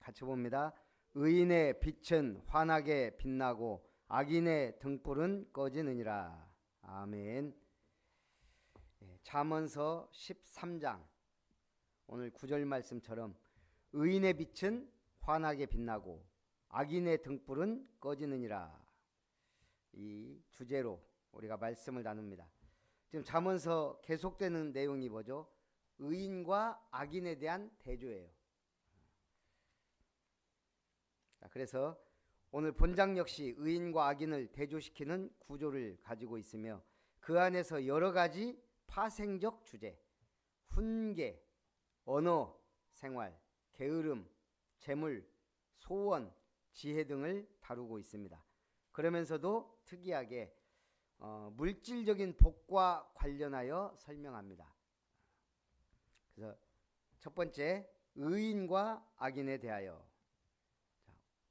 같이 봅니다. 의인의 빛은 환하게 빛나고 악인의 등불은 꺼지느니라. 아멘. 잠언서 13장 오늘 9절 말씀처럼 의인의 빛은 환하게 빛나고 악인의 등불은 꺼지느니라. 이 주제로 우리가 말씀을 나눕니다. 지금 잠언서 계속되는 내용이 뭐죠? 의인과 악인에 대한 대조예요. 그래서 오늘 본장 역시 의인과 악인을 대조시키는 구조를 가지고 있으며 그 안에서 여러 가지 파생적 주제, 훈계, 언어, 생활, 게으름, 재물, 소원, 지혜 등을 다루고 있습니다. 그러면서도 특이하게 물질적인 복과 관련하여 설명합니다. 그래서 첫 번째, 의인과 악인에 대하여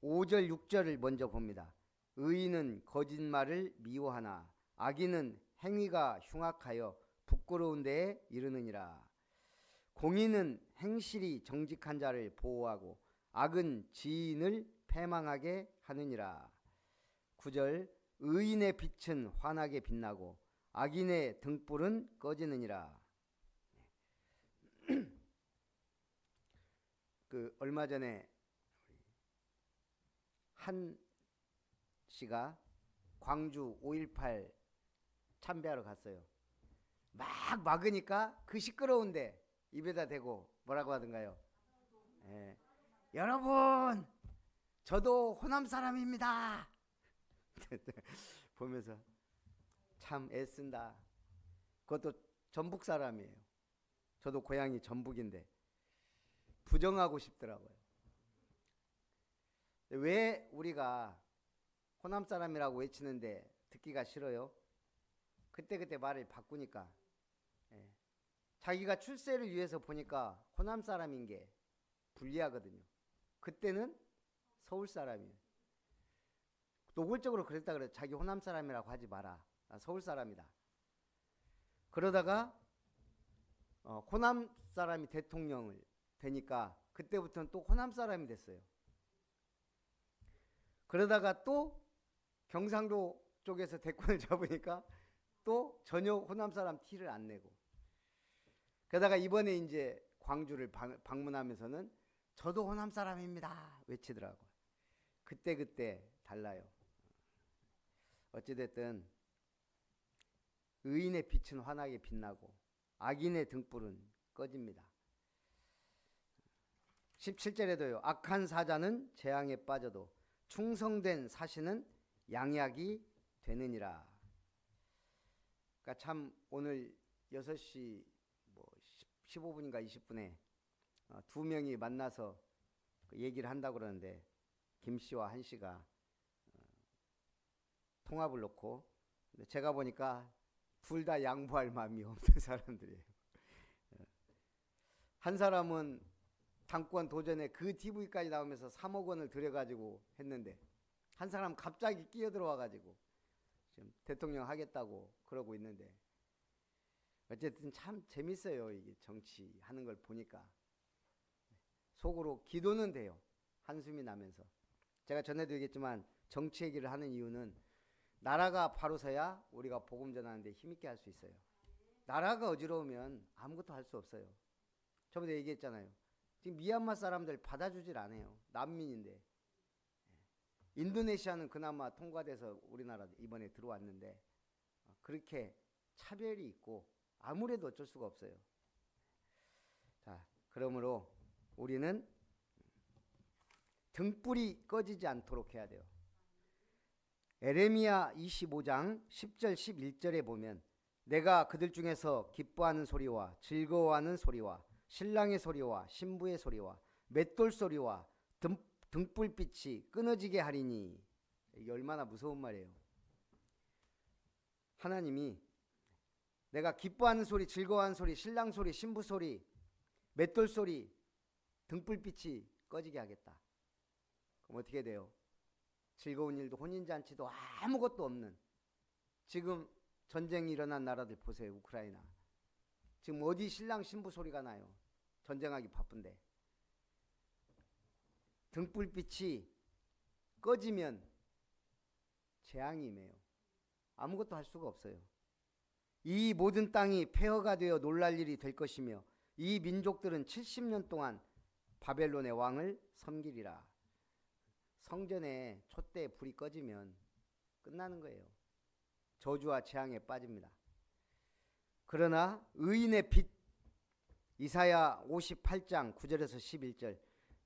5절 6절을 먼저 봅니다. 의인은 거짓말을 미워하나 악인은 행위가 흉악하여 부끄러운 데에 이르느니라. 공의는 행실이 정직한 자를 보호하고 악은 지인을 패망하게 하느니라. 9절 의인의 빛은 환하게 빛나고 악인의 등불은 꺼지느니라. 얼마 전에 한 씨가 광주 5.18 참배하러 갔어요. 막 막으니까 그 시끄러운데 입에다 대고 뭐라고 하던가요? 여러분, 저도 호남 사람입니다. 보면서 참 애쓴다. 그것도 전북 사람이에요. 저도 고향이 전북인데 부정하고 싶더라고요. 왜 우리가 호남 사람이라고 외치는데 듣기가 싫어요? 그때 말을 바꾸니까 자기가 출세를 위해서 보니까 호남 사람인 게 불리하거든요. 그때는 서울 사람이에요. 노골적으로 그랬다 그래요. 자기 호남 사람이라고 하지 마라. 나 서울 사람이다. 그러다가 호남 사람이 대통령을 되니까 그때부터는 또 호남 사람이 됐어요. 그러다가 또 경상도 쪽에서 대권을 잡으니까 또 전혀 호남 사람 티를 안 내고, 그러다가 이번에 이제 광주를 방문하면서는 저도 호남 사람입니다 외치더라고요. 그때 달라요. 어찌됐든 의인의 빛은 환하게 빛나고 악인의 등불은 꺼집니다. 17절에도요. 악한 사자는 재앙에 빠져도 충성된 사신은 양약이 되느니라. 그러니까 참 오늘 6시 15분인가 20분에 두 명이 만나서 얘기를 한다고 그러는데 김 씨와 한 씨가 통합을 놓고, 제가 보니까 둘 다 양보할 마음이 없는 사람들이에요. 한 사람은 당권 도전에 그 TV까지 나오면서 3억 원을 들여가지고 했는데 한 사람 갑자기 끼어들어와가지고 지금 대통령 하겠다고 그러고 있는데, 어쨌든 참 재밌어요. 이게 정치하는 걸 보니까 속으로 기도는 돼요. 한숨이 나면서. 제가 전에도 얘기했지만 정치 얘기를 하는 이유는 나라가 바로 서야 우리가 복음 전하는데 힘있게 할 수 있어요. 나라가 어지러우면 아무것도 할 수 없어요. 저번에 얘기했잖아요. 지금 미얀마 사람들 받아주질 않아요. 난민인데. 인도네시아는 그나마 통과돼서 우리나라 이번에 들어왔는데 그렇게 차별이 있고 아무래도 어쩔 수가 없어요. 자, 그러므로 우리는 등불이 꺼지지 않도록 해야 돼요. 에레미야 25장 10절 11절에 보면 내가 그들 중에서 기뻐하는 소리와 즐거워하는 소리와 신랑의 소리와 신부의 소리와 맷돌 소리와 등불빛이 끊어지게 하리니. 이게 얼마나 무서운 말이에요. 하나님이 내가 기뻐하는 소리, 즐거워하는 소리, 신랑 소리, 신부 소리, 맷돌 소리, 등불빛이 꺼지게 하겠다. 그럼 어떻게 돼요? 즐거운 일도 혼인잔치도 아무것도 없는, 지금 전쟁이 일어난 나라들 보세요. 우크라이나. 지금 어디 신랑 신부 소리가 나요? 전쟁하기 바쁜데. 등불빛이 꺼지면 재앙이 임해요. 아무것도 할 수가 없어요. 이 모든 땅이 폐허가 되어 놀랄 일이 될 것이며 이 민족들은 70년 동안 바벨론의 왕을 섬기리라. 성전에 촛대에 불이 꺼지면 끝나는 거예요. 저주와 재앙에 빠집니다. 그러나 의인의 빛, 이사야 58장 9절에서 11절,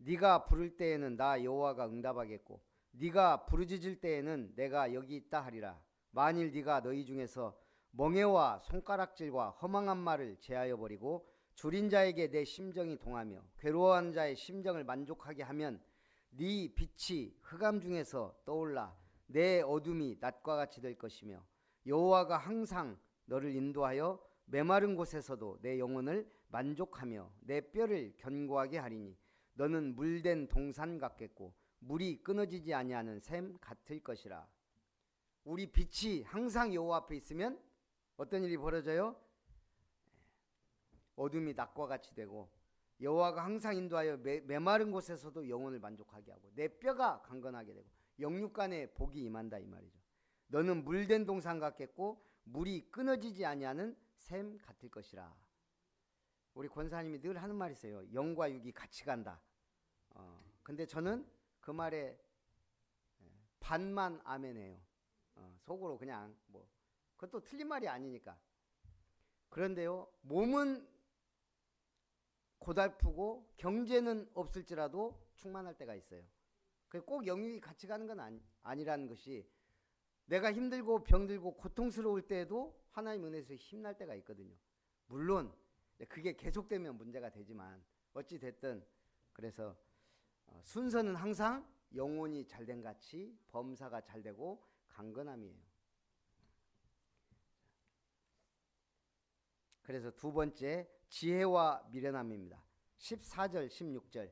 네가 부를 때에는 나 여호와가 응답하겠고 네가 부르짖을 때에는 내가 여기 있다 하리라. 만일 네가 너희 중에서 멍에와 손가락질과 허망한 말을 제하여 버리고 줄인 자에게 내 심정이 동하며 괴로워하는 자의 심정을 만족하게 하면 네 빛이 흑암 중에서 떠올라 내 어둠이 낮과 같이 될 것이며 여호와가 항상 너를 인도하여 메마른 곳에서도 내 영혼을 만족하며 내 뼈를 견고하게 하리니 너는 물된 동산 같겠고 물이 끊어지지 아니하는 샘 같을 것이라. 우리 빛이 항상 여호와 앞에 있으면 어떤 일이 벌어져요? 어둠이 낮과 같이 되고 여호와가 항상 인도하여 메마른 곳에서도 영혼을 만족하게 하고 내 뼈가 강건하게 되고 영육간에 복이 임한다 이 말이죠. 너는 물된 동산 같겠고 물이 끊어지지 아니하는 샘 같을 것이라. 우리 권사님이 늘 하는 말이 있어요. 영과 육이 같이 간다. 근데 저는 그 말에 반만 아멘해요. 속으로 그냥 뭐 그것도 틀린 말이 아니니까. 그런데요, 몸은 고달프고 경제는 없을지라도 충만할 때가 있어요. 꼭 영육이 같이 가는 건 아니라는 것이, 내가 힘들고 병들고 고통스러울 때에도 하나님 은혜에서 힘날 때가 있거든요. 물론 그게 계속되면 문제가 되지만 어찌 됐든 그래서 순서는 항상 영혼이 잘된 같이 범사가 잘되고 강건함이에요. 그래서 두 번째, 지혜와 미련함입니다. 14절 16절,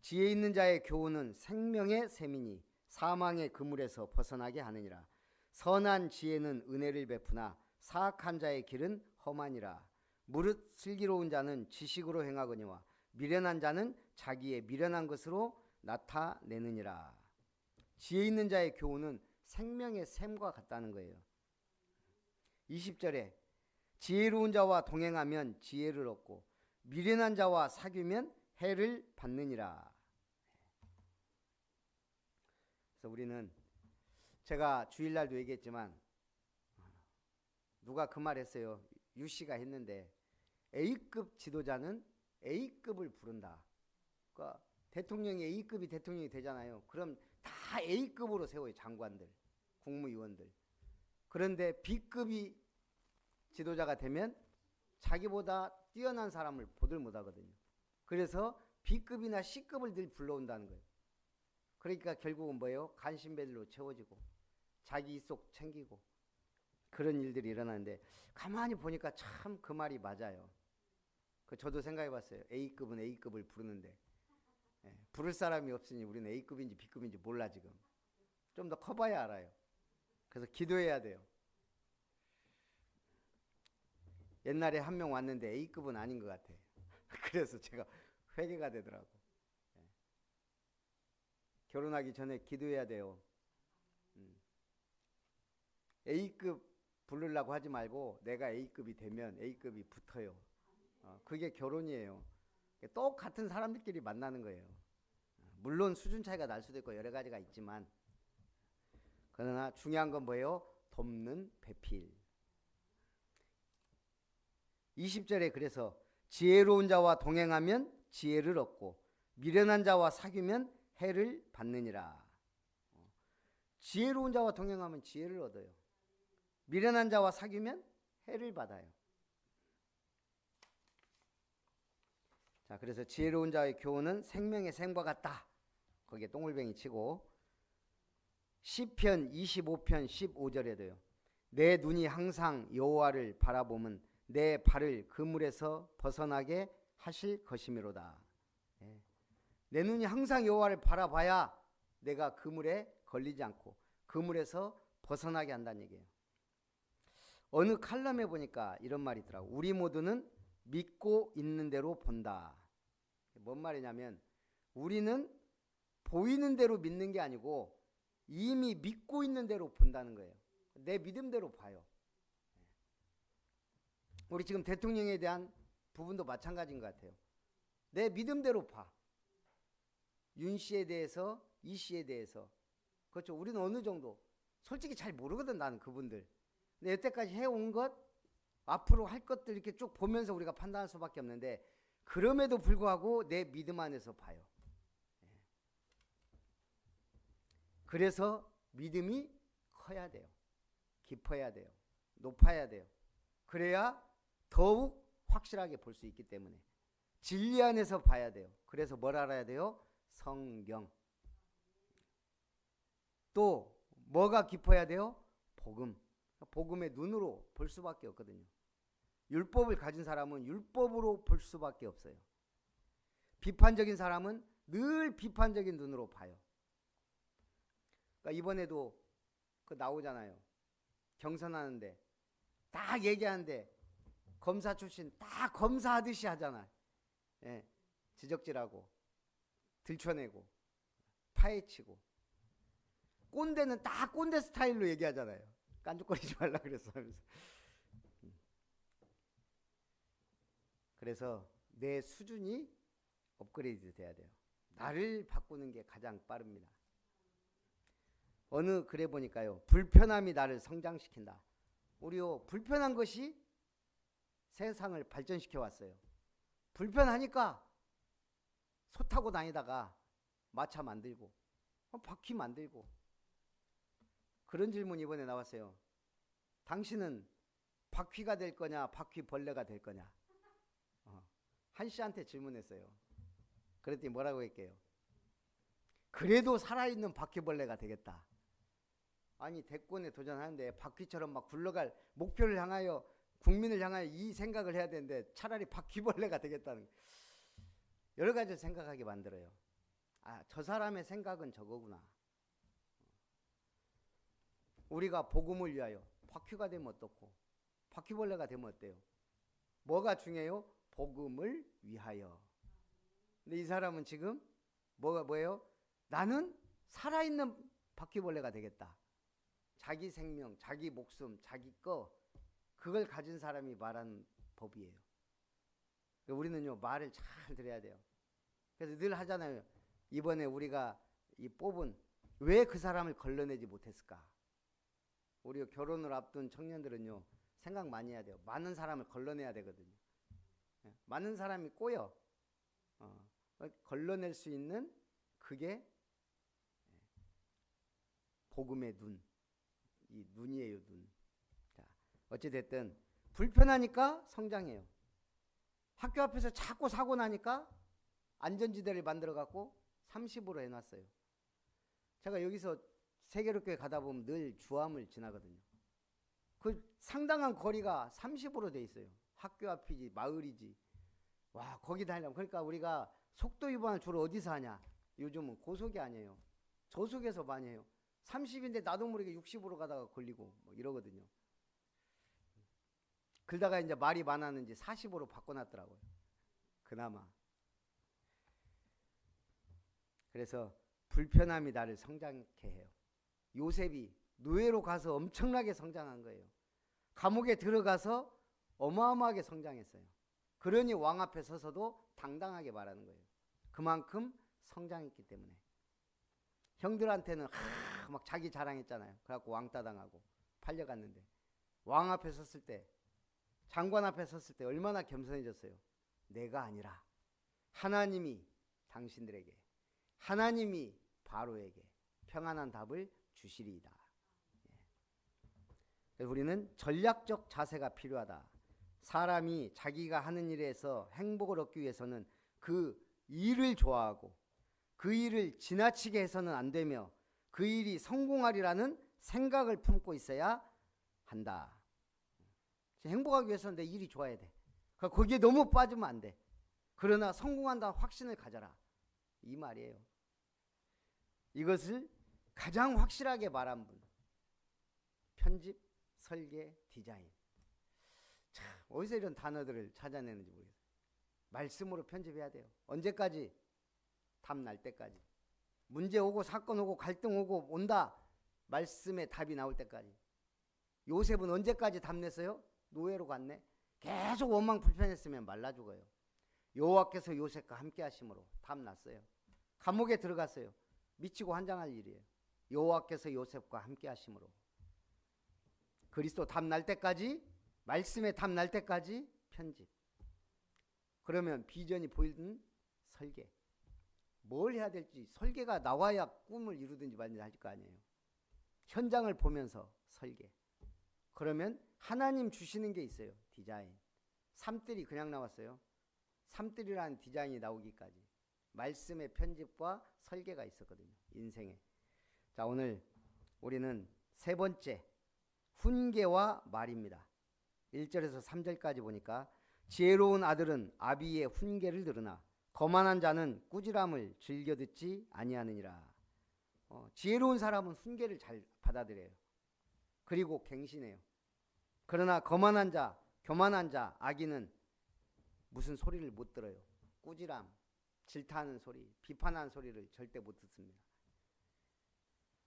지혜 있는 자의 교훈은 생명의 샘이니 사망의 그물에서 벗어나게 하느니라. 선한 지혜는 은혜를 베푸나 사악한 자의 길은 험하니라. 무릇 슬기로운 자는 지식으로 행하거니와 미련한 자는 자기의 미련한 것으로 나타내느니라. 지혜 있는 자의 교훈은 생명의 샘과 같다는 거예요. 20절에 지혜로운 자와 동행하면 지혜를 얻고 미련한 자와 사귀면 해를 받느니라. 그래서 우리는, 제가 주일날도 얘기했지만 누가 그 말 했어요. 유씨가 했는데 A급 지도자는 A급을 부른다. 그러니까 대통령이 A급이 대통령이 되잖아요. 그럼 다 A급으로 세워요. 장관들, 국무위원들. 그런데 B급이 지도자가 되면 자기보다 뛰어난 사람을 보들 못하거든요. 그래서 B급이나 C급을 늘 불러온다는 거예요. 그러니까 결국은 뭐예요? 간신배들로 채워지고 자기 이속 챙기고 그런 일들이 일어나는데, 가만히 보니까 참 그 말이 맞아요. 저도 생각해봤어요. A급은 A급을 부르는데 부를 사람이 없으니 우리는 A급인지 B급인지 몰라. 지금 좀 더 커봐야 알아요. 그래서 기도해야 돼요. 옛날에 한 명 왔는데 A급은 아닌 것 같아. 그래서 제가 회개가 되더라고. 결혼하기 전에 기도해야 돼요. A급 부르려고 하지 말고 내가 A급이 되면 A급이 붙어요. 그게 결혼이에요. 똑같은 사람들끼리 만나는 거예요. 물론 수준 차이가 날 수도 있고 여러 가지가 있지만, 그러나 중요한 건 뭐예요? 돕는 배필. 20절에 그래서 지혜로운 자와 동행하면 지혜를 얻고 미련한 자와 사귀면 해를 받느니라. 지혜로운 자와 동행하면 지혜를 얻어요. 미련한 자와 사귀면 해를 받아요. 자, 그래서 지혜로운 자의 교훈은 생명의 샘과 같다. 거기에 똥울뱅이 치고, 시편 25편 15절에도요. 내 눈이 항상 여호와를 바라보면 내 발을 그물에서 벗어나게 하실 것이미로다. 내 눈이 항상 여호와를 바라봐야 내가 그물에 걸리지 않고 그물에서 벗어나게 한다는 얘기예요. 어느 칼럼에 보니까 이런 말이 있더라고. 우리 모두는 믿고 있는 대로 본다. 뭔 말이냐면 우리는 보이는 대로 믿는 게 아니고 이미 믿고 있는 대로 본다는 거예요. 내 믿음대로 봐요. 우리 지금 대통령에 대한 부분도 마찬가지인 것 같아요. 내 믿음대로 봐. 윤 씨에 대해서, 이 씨에 대해서. 그렇죠. 우리는 어느 정도 솔직히 잘 모르거든, 나는 그분들. 근데 여태까지 해온 것, 앞으로 할 것들 이렇게 쭉 보면서 우리가 판단할 수밖에 없는데, 그럼에도 불구하고 내 믿음 안에서 봐요. 그래서 믿음이 커야 돼요. 깊어야 돼요. 높아야 돼요. 그래야 더욱 확실하게 볼 수 있기 때문에 진리 안에서 봐야 돼요. 그래서 뭘 알아야 돼요? 성경. 또 뭐가 깊어야 돼요? 복음. 복음의 눈으로 볼 수밖에 없거든요. 율법을 가진 사람은 율법으로 볼 수밖에 없어요. 비판적인 사람은 늘 비판적인 눈으로 봐요. 그러니까 이번에도 그 나오잖아요. 경선하는데 딱 얘기하는데 검사 출신 딱 검사하듯이 하잖아. 예, 지적질하고 들춰내고 파헤치고 꼰대는 딱 꼰대 스타일로 얘기하잖아요. 깐죽거리지 말라 그랬어. 그래서 내 수준이 업그레이드 돼야 돼요. 나를 바꾸는 게 가장 빠릅니다. 어느 글에 보니까요, 불편함이 나를 성장시킨다. 우리요, 불편한 것이 세상을 발전시켜 왔어요. 불편하니까 소 타고 다니다가 마차 만들고 바퀴 만들고. 그런 질문이 이번에 나왔어요. 당신은 바퀴가 될 거냐 바퀴벌레가 될 거냐. 한 씨한테 질문했어요. 그랬더니 뭐라고 했게요? 그래도 살아있는 바퀴벌레가 되겠다. 아니, 대권에 도전하는데 바퀴처럼 막 굴러갈 목표를 향하여, 국민을 향하여 이 생각을 해야 되는데 차라리 바퀴벌레가 되겠다는, 여러 가지를 생각하게 만들어요. 아, 저 사람의 생각은 저거구나. 우리가 복음을 위하여 바퀴가 되면 어떻고 바퀴벌레가 되면 어때요? 뭐가 중요해요? 복음을 위하여. 근데 이 사람은 지금 뭐예요? 나는 살아있는 바퀴벌레가 되겠다. 자기 생명, 자기 목숨, 자기 그걸 가진 사람이 말하는 법이에요. 우리는요, 말을 잘 들어야 돼요. 그래서 늘 하잖아요. 이번에 우리가 이 뽑은, 왜 그 사람을 걸러내지 못했을까? 우리 결혼을 앞둔 청년들은요, 생각 많이 해야 돼요. 많은 사람을 걸러내야 되거든요. 많은 사람이 꼬여. 걸러낼 수 있는 그게 복음의 눈. 이 눈이에요, 눈. 자, 어찌됐든 불편하니까 성장해요. 학교 앞에서 자꾸 사고 나니까 안전지대를 만들어갖고 30으로 해놨어요. 제가 여기서 세계롭게 가다 보면 늘 주암을 지나거든요. 그 상당한 거리가 30으로 돼 있어요. 학교 앞이지 마을이지. 와, 거기 다니려면. 그러니까 우리가 속도 위반을 주로 어디서 하냐? 요즘은 고속이 아니에요. 저속에서 많이 해요. 30인데 나도 모르게 60으로 가다가 걸리고 뭐 이러거든요. 그러다가 이제 말이 많았는지 40으로 바꿔놨더라고요. 그나마. 그래서 불편함이 나를 성장케 해요. 요셉이 노예로 가서 엄청나게 성장한 거예요. 감옥에 들어가서 어마어마하게 성장했어요. 그러니 왕 앞에 서서도 당당하게 말하는 거예요. 그만큼 성장했기 때문에. 형들한테는 막 자기 자랑했잖아요. 그래갖고 왕따 당하고 팔려갔는데, 왕 앞에 섰을 때, 장관 앞에 섰을 때 얼마나 겸손해졌어요. 내가 아니라 하나님이 당신들에게, 하나님이 바로에게 평안한 답을 주시리이다. 우리는 전략적 자세가 필요하다. 사람이 자기가 하는 일에서 행복을 얻기 위해서는 그 일을 좋아하고 그 일을 지나치게 해서는 안 되며 그 일이 성공하리라는 생각을 품고 있어야 한다. 행복하기 위해서는 내 일이 좋아야 돼. 거기에 너무 빠지면 안 돼. 그러나 성공한다는 확신을 가져라. 이 말이에요. 이것을 가장 확실하게 말한 분. 편집, 설계, 디자인. 참, 어디서 이런 단어들을 찾아내는지 모르겠어요. 말씀으로 편집해야 돼요. 언제까지? 답 날 때까지. 문제 오고 사건 오고 갈등 오고 온다. 말씀의 답이 나올 때까지. 요셉은 언제까지 답냈어요? 노예로 갔네. 계속 원망 불편했으면 말라 죽어요. 여호와께서 요셉과 함께 하심으로 답났어요. 감옥에 들어갔어요. 미치고 환장할 일이에요. 여호와께서 요셉과 함께 하심으로. 그리스도 답날 때까지, 말씀의 답날 때까지 편집. 그러면 비전이 보이든 설계. 뭘 해야 될지 설계가 나와야 꿈을 이루든지 말든지 할 거 아니에요. 현장을 보면서 설계. 그러면 하나님 주시는 게 있어요. 디자인. 삼뜰이 그냥 나왔어요. 삼뜰이라는 디자인이 나오기까지 말씀의 편집과 설계가 있었거든요. 인생에. 자, 오늘 우리는 세 번째 훈계와 말입니다. 1절에서 3절까지 보니까 지혜로운 아들은 아비의 훈계를 들으나 거만한 자는 꾸지람을 즐겨 듣지 아니하느니라. 지혜로운 사람은 훈계를 잘 받아들여요. 그리고 갱신해요. 그러나 거만한 자, 교만한 자, 악인은 무슨 소리를 못 들어요. 꾸지람, 질타하는 소리, 비판하는 소리를 절대 못 듣습니다.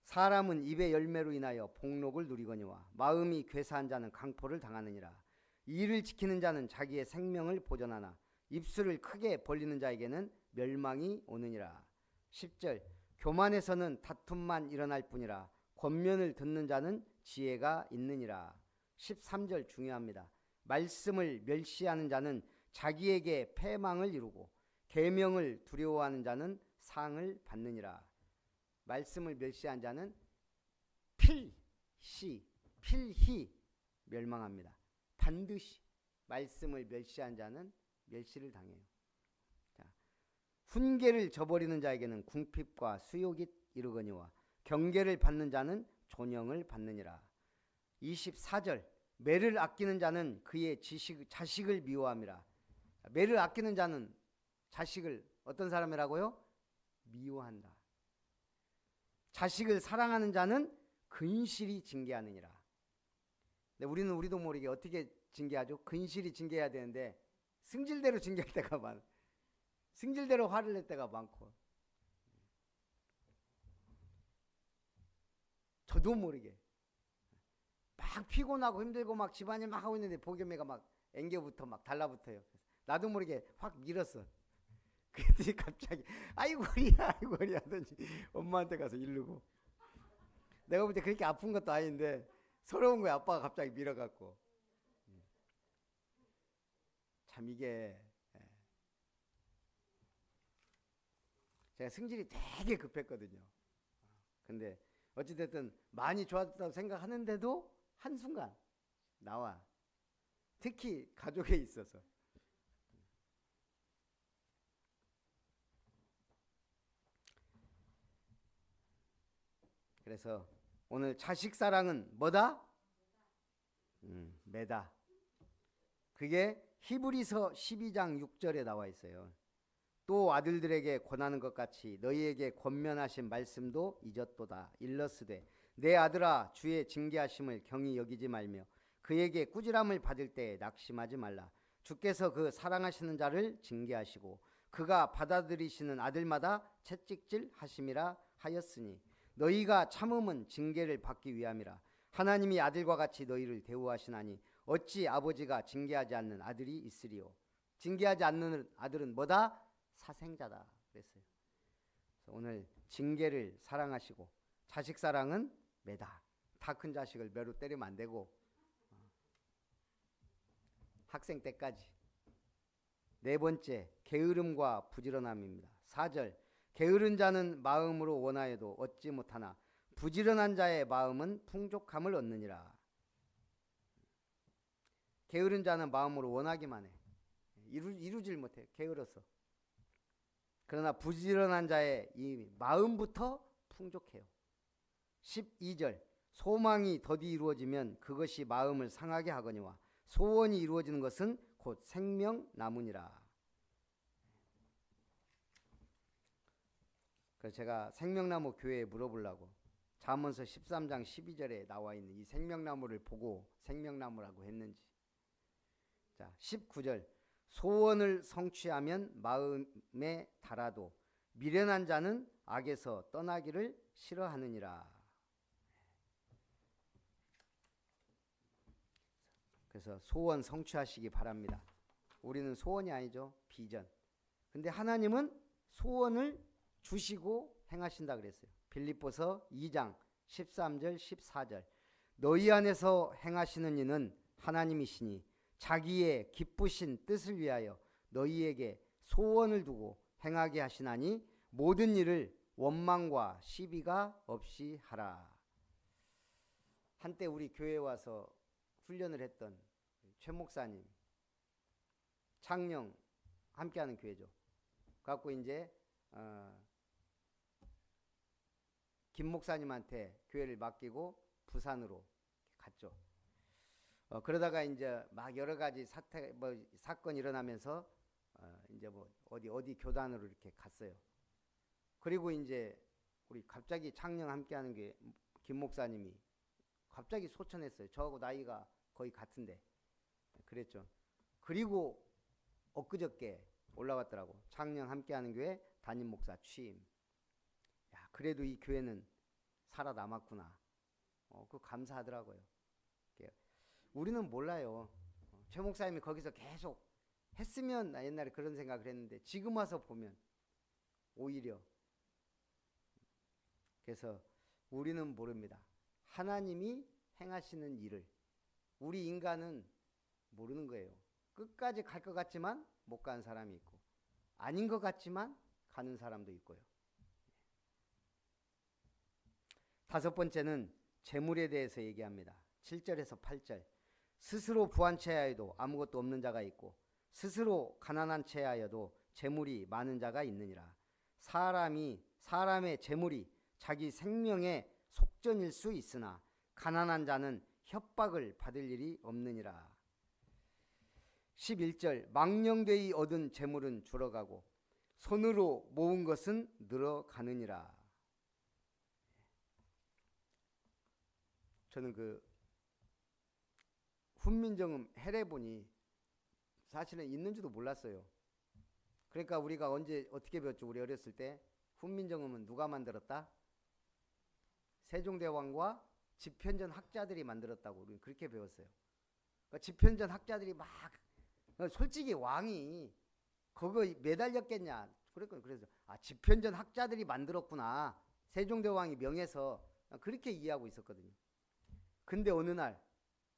사람은 입의 열매로 인하여 복록을 누리거니와 마음이 괴사한 자는 강포를 당하느니라. 이를 지키는 자는 자기의 생명을 보존하나 입술을 크게 벌리는 자에게는 멸망이 오느니라. 10절 교만에서는 다툼만 일어날 뿐이라 권면을 듣는 자는 지혜가 있느니라. 13절 중요합니다. 말씀을 멸시하는 자는 자기에게 패망을 이루고 계명을 두려워하는 자는 상을 받느니라. 말씀을 멸시한 자는 필히 멸망합니다. 반드시 말씀을 멸시한 자는 멸시를 당해요. 자, 훈계를 저버리는 자에게는 궁핍과 수욕이 이르거니와 경계를 받는 자는 존영을 받느니라. 24절 매를 아끼는 자는 그의 자식을 미워함이라. 매를 아끼는 자는 자식을 어떤 사람이라고요? 미워한다. 자식을 사랑하는 자는 근실히 징계하느니라. 근데 우리도 모르게 어떻게 징계하죠? 근실히 징계해야 되는데 승질대로 징계할 때가 많아. 승질대로 화를 낼 때가 많고. 저도 모르게 막 피곤하고 힘들고 막 집안일 막 하고 있는데 보겸이가 막 앵겨부터 막 달라붙어요. 나도 모르게 확 밀었어. 그랬더니 갑자기 아이고 허리 하더니 엄마한테 가서 이르고. 내가 볼 때 그렇게 아픈 것도 아닌데 서러운 거야. 아빠가 갑자기 밀어갖고. 참 이게 제가 승질이 되게 급했거든요. 근데 어찌됐든 많이 좋아졌다고 생각하는데도 한순간 나와. 특히 가족에 있어서. 그래서 오늘 자식 사랑은 뭐다? 매다. 그게 히브리서 12장 6절에 나와 있어요. 또 아들들에게 권하는 것 같이 너희에게 권면하신 말씀도 잊었도다. 일러스되 내 아들아 주의 징계하심을 경히 여기지 말며 그에게 꾸지람을 받을 때 낙심하지 말라. 주께서 그 사랑하시는 자를 징계하시고 그가 받아들이시는 아들마다 채찍질 하심이라 하였으니 너희가 참음은 징계를 받기 위함이라. 하나님이 아들과 같이 너희를 대우하시나니 어찌 아버지가 징계하지 않는 아들이 있으리요. 징계하지 않는 아들은 뭐다? 사생자다 그랬어요. 오늘 징계를 사랑하시고 자식 사랑은 매다. 다 큰 자식을 매로 때리면 안 되고 학생 때까지. 네 번째 게으름과 부지런함입니다. 4절 게으른 자는 마음으로 원하여도 얻지 못하나 부지런한 자의 마음은 풍족함을 얻느니라. 게으른 자는 마음으로 원하기만 해. 이루질 못해. 게으러서. 그러나 부지런한 자의 이 마음부터 풍족해요. 12절 소망이 더디 이루어지면 그것이 마음을 상하게 하거니와 소원이 이루어지는 것은 곧 생명나무니라. 그래서 제가 생명나무 교회에 물어보려고 잠언서 13장 12절에 나와 있는 이 생명나무를 보고 생명나무라고 했는지. 자, 19절 소원을 성취하면 마음에 달아도 미련한 자는 악에서 떠나기를 싫어하느니라. 그래서 소원 성취하시기 바랍니다. 우리는 소원이 아니죠. 비전. 근데 하나님은 소원을 주시고 행하신다 그랬어요. 빌립보서 2장 13절 14절. 너희 안에서 행하시는 이는 하나님이시니 자기의 기쁘신 뜻을 위하여 너희에게 소원을 두고 행하게 하시나니 모든 일을 원망과 시비가 없이 하라. 한때 우리 교회에 와서 훈련을 했던 최 목사님, 창녕 함께하는 교회죠. 갖고 이제 김 목사님한테 교회를 맡기고 부산으로 갔죠. 그러다가 이제 막 여러 가지 사건이 일어나면서 이제 뭐 어디 교단으로 이렇게 갔어요. 그리고 이제 우리 갑자기 창녕 함께하는 게 김 목사님이 갑자기 소천했어요. 저하고 나이가 거의 같은데 그랬죠. 그리고 엊그저께 올라왔더라고. 창녕 함께하는 교회 담임 목사 취임. 야, 그래도 이 교회는 살아남았구나. 그 감사하더라고요. 우리는 몰라요. 최 목사님이 거기서 계속 했으면 나 옛날에 그런 생각을 했는데 지금 와서 보면 오히려 그래서 우리는 모릅니다. 하나님이 행하시는 일을 우리 인간은 모르는 거예요. 끝까지 갈 것 같지만 못 가는 사람이 있고 아닌 것 같지만 가는 사람도 있고요. 다섯 번째는 재물에 대해서 얘기합니다. 7절에서 8절. 스스로 부한 채하여도 아무것도 없는 자가 있고 스스로 가난한 채하여도 재물이 많은 자가 있느니라. 사람의 재물이 자기 생명의 속전일 수 있으나 가난한 자는 협박을 받을 일이 없느니라. 11절. 망령되이 얻은 재물은 줄어가고 손으로 모은 것은 늘어가느니라. 저는 그 훈민정음 해례본이 사실은 있는지도 몰랐어요. 그러니까 우리가 언제 어떻게 배웠죠? 우리 어렸을 때 훈민정음은 누가 만들었다? 세종대왕과 집현전 학자들이 만들었다고 우리는 그렇게 배웠어요. 그러니까 집현전 학자들이 막 솔직히 왕이 그거 매달렸겠냐? 그래서 집현전 학자들이 만들었구나. 세종대왕이 명해서 그렇게 이해하고 있었거든요. 근데 어느 날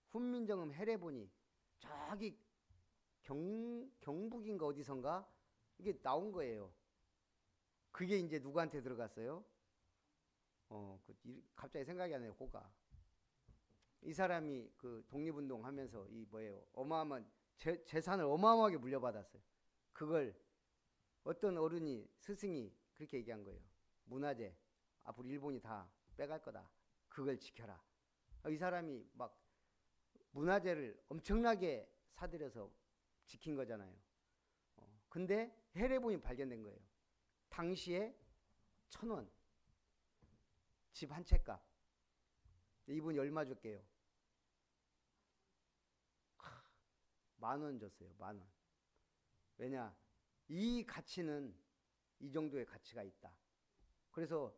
훈민정음 해례본이 저기 경북인가 어디선가 이게 나온 거예요. 그게 이제 누구한테 들어갔어요? 갑자기 생각이 안 나요. 호가. 이 사람이 그 독립운동 하면서 이 뭐예요? 어마어마한 재산을 어마어마하게 물려받았어요. 그걸 어떤 어른이 스승이 그렇게 얘기한 거예요. 문화재 앞으로 일본이 다 빼갈 거다. 그걸 지켜라. 이 사람이 막 문화재를 엄청나게 사들여서 지킨 거잖아요. 근데 해례본이 발견된 거예요. 당시에 1,000원 집 한 채 값. 이분이 얼마 줬게요? 10,000원 줬어요. 10,000원. 왜냐? 이 가치는 이 정도의 가치가 있다. 그래서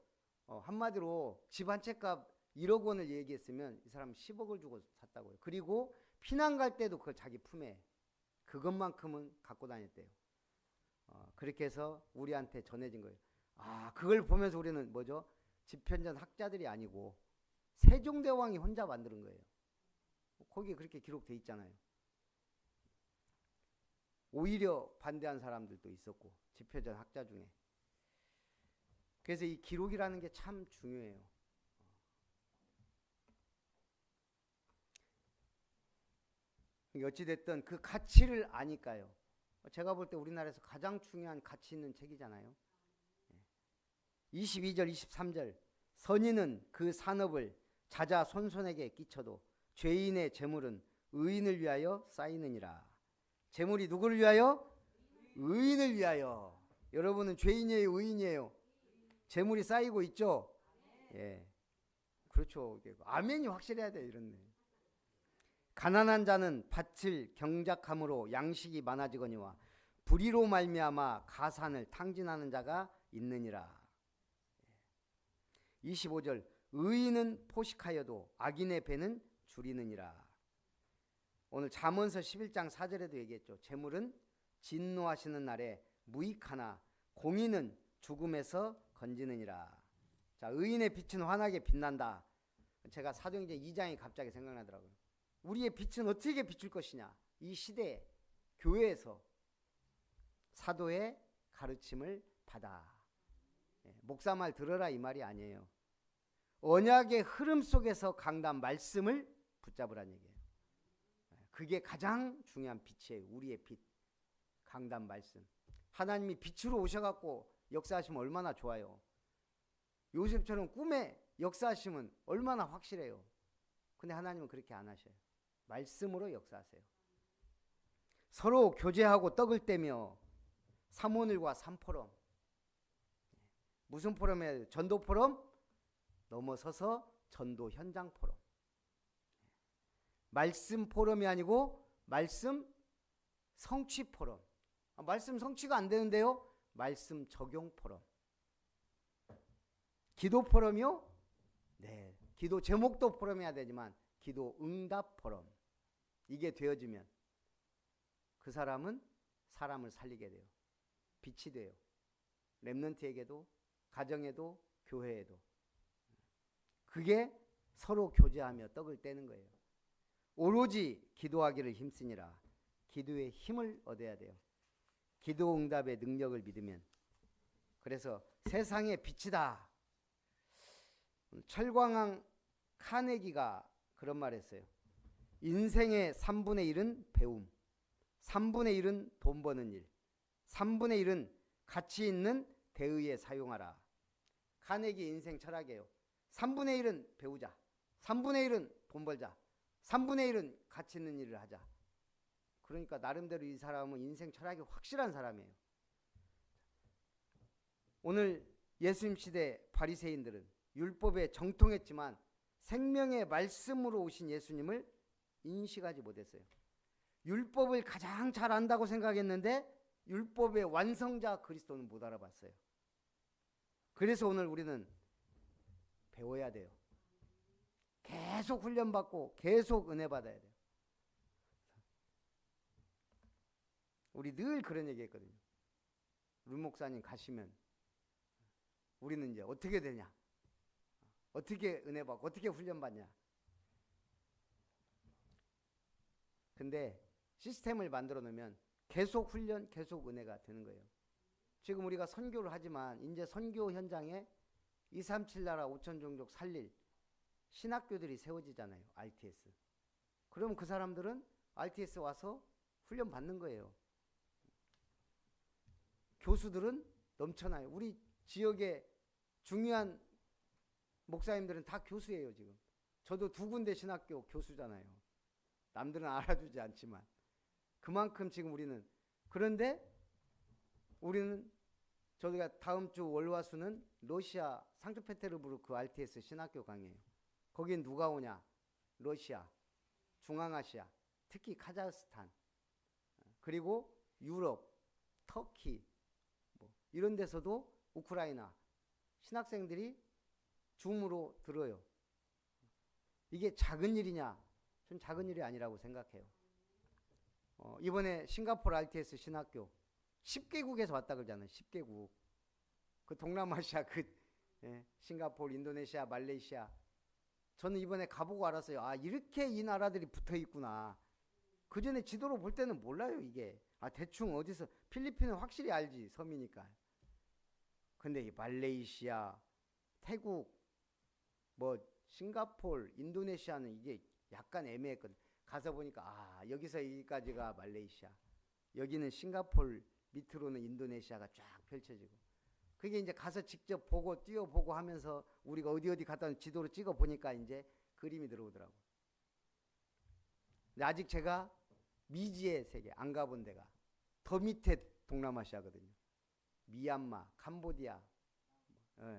한마디로 집 한 채 값 1억 원을 얘기했으면 이 사람 10억을 주고 샀다고요. 그리고 피난 갈 때도 그걸 자기 품에 그것만큼은 갖고 다녔대요. 그렇게 해서 우리한테 전해진 거예요. 그걸 보면서 우리는 뭐죠? 집현전 학자들이 아니고 세종대왕이 혼자 만드는 거예요. 거기에 그렇게 기록돼 있잖아요. 오히려 반대한 사람들도 있었고 집현전 학자 중에. 그래서 이 기록이라는 게 참 중요해요. 어찌됐든 그 가치를 아니까요. 제가 볼 때 우리나라에서 가장 중요한 가치 있는 책이잖아요. 22절 23절. 선인은 그 산업을 자자 손손에게 끼쳐도 죄인의 재물은 의인을 위하여 쌓이느니라. 재물이 누구를 위하여? 의인을 위하여. 여러분은 죄인이에요, 의인이에요? 재물이 쌓이고 있죠? 예. 그렇죠. 아멘이 확실해야 돼, 이런데. 가난한 자는 밭을 경작함으로 양식이 많아지거니와 불의로 말미암아 가산을 탕진하는 자가 있느니라. 25절 의인은 포식하여도 악인의 배는 줄이느니라. 오늘 잠언서 11장 4절에도 얘기했죠. 재물은 진노하시는 날에 무익하나 공의는 죽음에서 건지느니라. 자, 의인의 빛은 환하게 빛난다. 제가 사도행전 2장이 갑자기 생각나더라고요. 우리의 빛은 어떻게 비출 것이냐. 이 시대에 교회에서 사도의 가르침을 받아. 목사 말 들어라 이 말이 아니에요. 언약의 흐름 속에서 강단 말씀을 붙잡으란 얘기예요. 그게 가장 중요한 빛이에요. 우리의 빛, 강단 말씀. 하나님이 빛으로 오셔갖고 역사하시면 얼마나 좋아요. 요셉처럼 꿈에 역사하시면 얼마나 확실해요. 근데 하나님은 그렇게 안 하셔요. 말씀으로 역사하세요. 서로 교제하고 떡을 떼며 삼오늘과 삼포럼. 무슨 포럼이에요? 전도 포럼? 넘어서서 전도 현장 포럼. 말씀 포럼이 아니고 말씀 성취 포럼. 말씀 성취가 안 되는데요. 말씀 적용 포럼. 기도 포럼이요? 네. 기도 제목도 포럼해야 되지만 기도 응답 포럼. 이게 되어지면 그 사람은 사람을 살리게 돼요. 빛이 돼요. 렘넌트에게도 가정에도 교회에도. 그게 서로 교제하며 떡을 떼는 거예요. 오로지 기도하기를 힘쓰니라. 기도의 힘을 얻어야 돼요. 기도 응답의 능력을 믿으면. 그래서 세상의 빛이다. 철광왕 카네기가 그런 말 했어요. 인생의 3분의 1은 배움, 3분의 1은 돈 버는 일, 3분의 1은 가치 있는 대의에 사용하라. 카네기 인생 철학이에요. 3분의 1은 배우자, 3분의 1은 돈 벌자, 3분의 1은 가치 있는 일을 하자. 그러니까 나름대로 이 사람은 인생 철학이 확실한 사람이에요. 오늘 예수님 시대 바리새인들은 율법에 정통했지만 생명의 말씀으로 오신 예수님을 인식하지 못했어요. 율법을 가장 잘 안다고 생각했는데 율법의 완성자 그리스도는 못 알아봤어요. 그래서 오늘 우리는 배워야 돼요. 계속 훈련받고 계속 은혜 받아야 돼요. 우리 늘 그런 얘기 했거든요. 루 목사님 가시면 우리는 이제 어떻게 되냐? 어떻게 은혜 받고 어떻게 훈련받냐? 근데 시스템을 만들어 놓으면 계속 훈련, 계속 은혜가 되는 거예요. 지금 우리가 선교를 하지만 이제 선교 현장에 237 나라 5천 종족 살릴 신학교들이 세워지잖아요. RTS. 그럼 그 사람들은 RTS 와서 훈련 받는 거예요. 교수들은 넘쳐나요. 우리 지역의 중요한 목사님들은 다 교수예요. 지금 저도 2군데 신학교 교수잖아요. 남들은 알아주지 않지만 그만큼 지금 우리는. 그런데 우리는 저희가 다음 주 월화수는 러시아 상트페테르부르크 RTS 신학교 강의예요. 거긴 누가 오냐? 러시아, 중앙아시아, 특히 카자흐스탄, 그리고 유럽, 터키 뭐 이런 데서도 우크라이나 신학생들이 줌으로 들어요. 이게 작은 일이냐? 전 작은 일이 아니라고 생각해요. 이번에 싱가포르 RTS 신학교 10개국에서 왔다 그러잖아요. 10개국. 그 동남아시아 싱가포르, 인도네시아, 말레이시아. 저는 이번에 가보고 알았어요. 아, 이렇게 이 나라들이 붙어 있구나. 그 전에 지도로 볼 때는 몰라요, 이게. 아, 대충 어디서 필리핀은 확실히 알지, 섬이니까. 근데 이 말레이시아, 태국, 뭐 싱가포르, 인도네시아는 이게 약간 애매했거든. 가서 보니까 아, 여기서 여기까지가 말레이시아, 여기는 싱가포르, 밑으로는 인도네시아가 쫙 펼쳐지고. 그게 이제 가서 직접 보고 뛰어보고 하면서 우리가 어디 갔다 지도로 찍어 보니까 이제 그림이 들어오더라고. 근데 아직 제가 미지의 세계 안 가본 데가 더 밑에 동남아시아거든요. 미얀마, 캄보디아,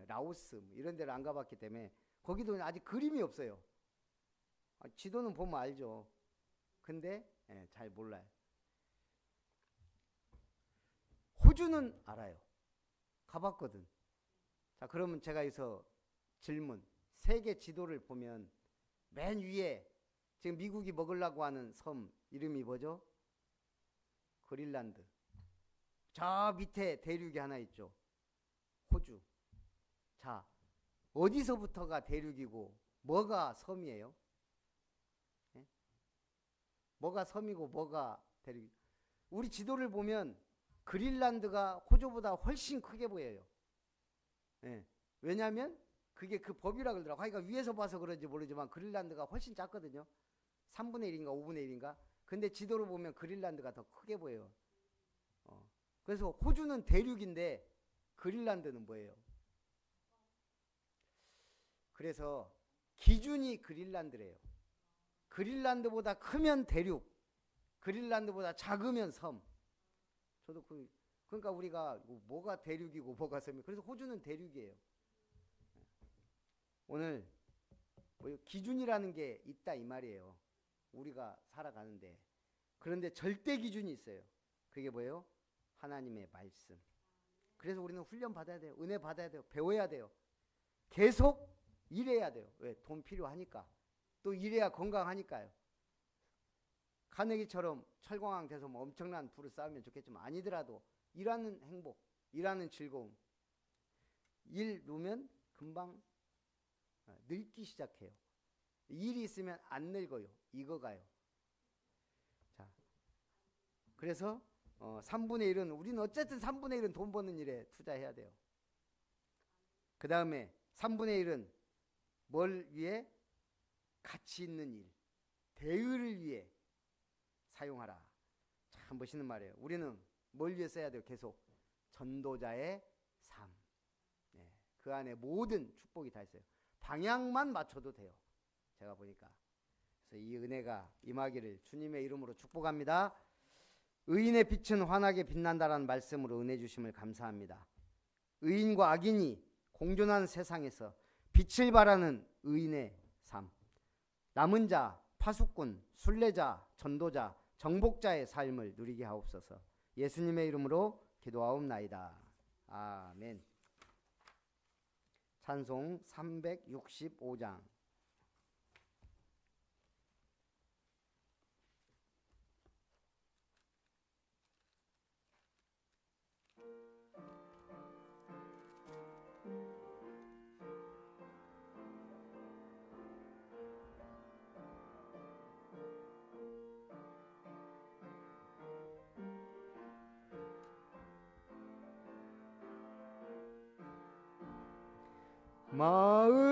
라오스 뭐 이런 데를 안 가봤기 때문에 거기도 아직 그림이 없어요. 지도는 보면 알죠. 근데 잘 몰라요. 호주는 알아요. 가봤거든. 자, 그러면 제가 여기서 질문. 세계 지도를 보면 맨 위에 지금 미국이 먹으려고 하는 섬 이름이 뭐죠? 그린란드. 저 밑에 대륙이 하나 있죠. 호주. 자, 어디서부터가 대륙이고 뭐가 섬이에요? 예? 뭐가 섬이고 뭐가 대륙? 우리 지도를 보면 그린란드가 호주보다 훨씬 크게 보여요. 예. 왜냐하면 그게 그 법이라 그러더라고. 그러니까 위에서 봐서 그런지 모르지만 그린란드가 훨씬 작거든요. 3분의 1인가 5분의 1인가? 근데 지도로 보면 그린란드가 더 크게 보여요. 그래서 호주는 대륙인데 그린란드는 뭐예요? 그래서 기준이 그린란드래요. 그린란드보다 크면 대륙, 그린란드보다 작으면 섬. 저도 그러니까 우리가 뭐가 대륙이고 뭐가 섬이고, 그래서 호주는 대륙이에요. 오늘 뭐 기준이라는 게 있다 이 말이에요. 우리가 살아가는데. 그런데 절대 기준이 있어요. 그게 뭐예요? 하나님의 말씀. 그래서 우리는 훈련 받아야 돼요. 은혜 받아야 돼요. 배워야 돼요. 계속 일해야 돼요. 왜? 돈 필요하니까. 또 일해야 건강하니까요. 카네기처럼 철공왕 돼서 뭐 엄청난 부를 쌓으면 좋겠지만 아니더라도 일하는 행복, 일하는 즐거움. 일 놓으면 금방 늙기 시작해요. 일이 있으면 안 늙어요. 익어가요. 자, 그래서 3분의 1은 우리는 어쨌든 3분의 1은 돈 버는 일에 투자해야 돼요. 그 다음에 3분의 1은 뭘 위해? 가치 있는 일, 대의를 위해 사용하라. 참 멋있는 말이에요. 우리는 뭘 위해 써야 돼요? 계속 전도자의 삶. 네, 그 안에 모든 축복이 다 있어요. 방향만 맞춰도 돼요. 제가 보니까. 그래서 이 은혜가 임하기를 주님의 이름으로 축복합니다. 의인의 빛은 환하게 빛난다라는 말씀으로 은혜 주심을 감사합니다. 의인과 악인이 공존한 세상에서 빛을 발하는 의인의 삶, 남은 자, 파수꾼, 순례자, 전도자, 정복자의 삶을 누리게 하옵소서. 예수님의 이름으로 기도하옵나이다. 아멘. 찬송 365장.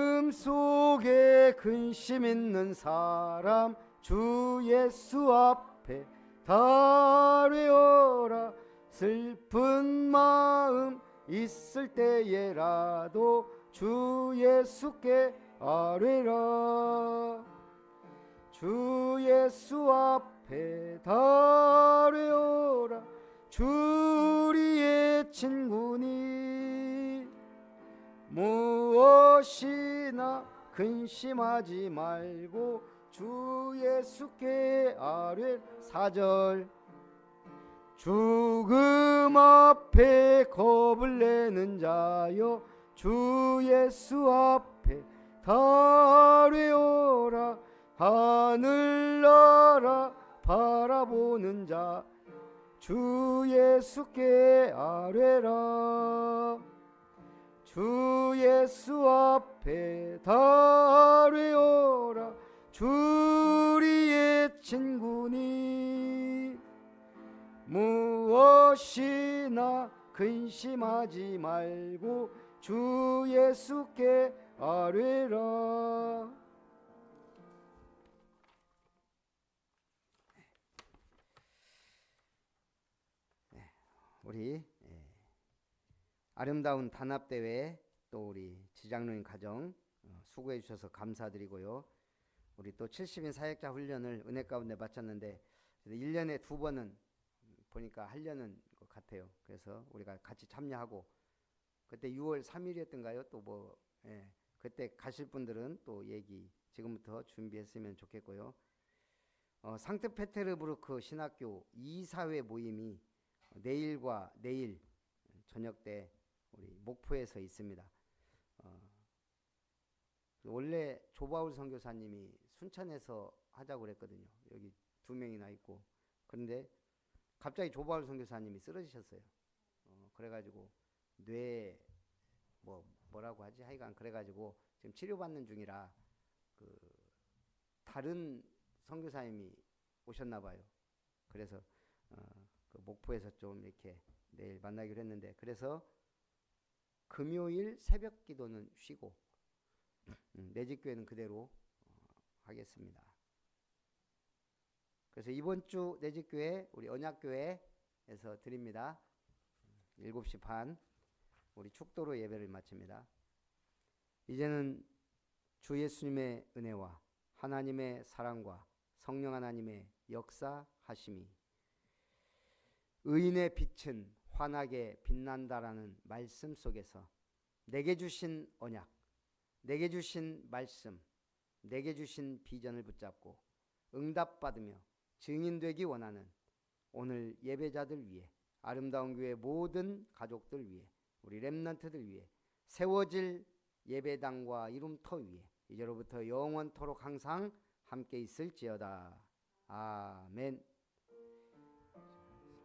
마음속에 근심 있는 사람 주 예수 앞에 다뢰어라. 슬픈 마음 있을 때에라도 주 예수께 아뢰라. 주 예수 앞에 다뢰어라. 주 우리의 친구니 무엇이나 근심하지 말고 주 예수께 아뢰. 4절. 죽음 앞에 겁을 내는 자여 주 예수 앞에 다뢰어라. 하늘나라 바라보는 자 주 예수께 아뢰라. 주 예수 앞에 다뢰어라. 주 우리의 친구니 무엇이나 근심하지 말고 주 예수께 아뢰라. 우리 아름다운 단합대회, 또 우리 지장로님 가정 수고해 주셔서 감사드리고요. 우리 또 70인 사역자 훈련을 은혜 가운데 마쳤는데 1년에 2번은 보니까 하려는 것 같아요. 그래서 우리가 같이 참여하고, 그때 6월 3일이었던가요? 또 뭐 그때 가실 분들은 또 얘기 지금부터 준비했으면 좋겠고요. 상트페테르부르크 신학교 이사회 모임이 내일과 내일 저녁 때 우리 목포에서 있습니다. 원래 조바울 선교사님이 순천에서 하자고 그랬거든요. 여기 2명이나 있고. 그런데 갑자기 조바울 선교사님이 쓰러지셨어요. 그래가지고 뇌 뭐라고 하지? 하여간 그래가지고 지금 치료받는 중이라 그 다른 선교사님이 오셨나 봐요. 그래서 그 목포에서 좀 이렇게 내일 만나기로 했는데, 그래서 금요일 새벽 기도는 쉬고 내 집 교회는 그대로 하겠습니다. 그래서 이번 주 내 집 교회 우리 언약교회에서 드립니다. 7시 반 우리 축도로 예배를 마칩니다. 이제는 주 예수님의 은혜와 하나님의 사랑과 성령 하나님의 역사하심이, 의인의 빛은 환하게 빛난다라는 말씀 속에서 내게 주신 언약, 내게 주신 말씀, 내게 주신 비전을 붙잡고 응답받으며 증인되기 원하는 오늘 예배자들 위해, 아름다운 교회 모든 가족들 위해, 우리 렘넌트들 위해 세워질 예배당과 이름터 위에 이제로부터 영원토록 항상 함께 있을지어다. 아멘.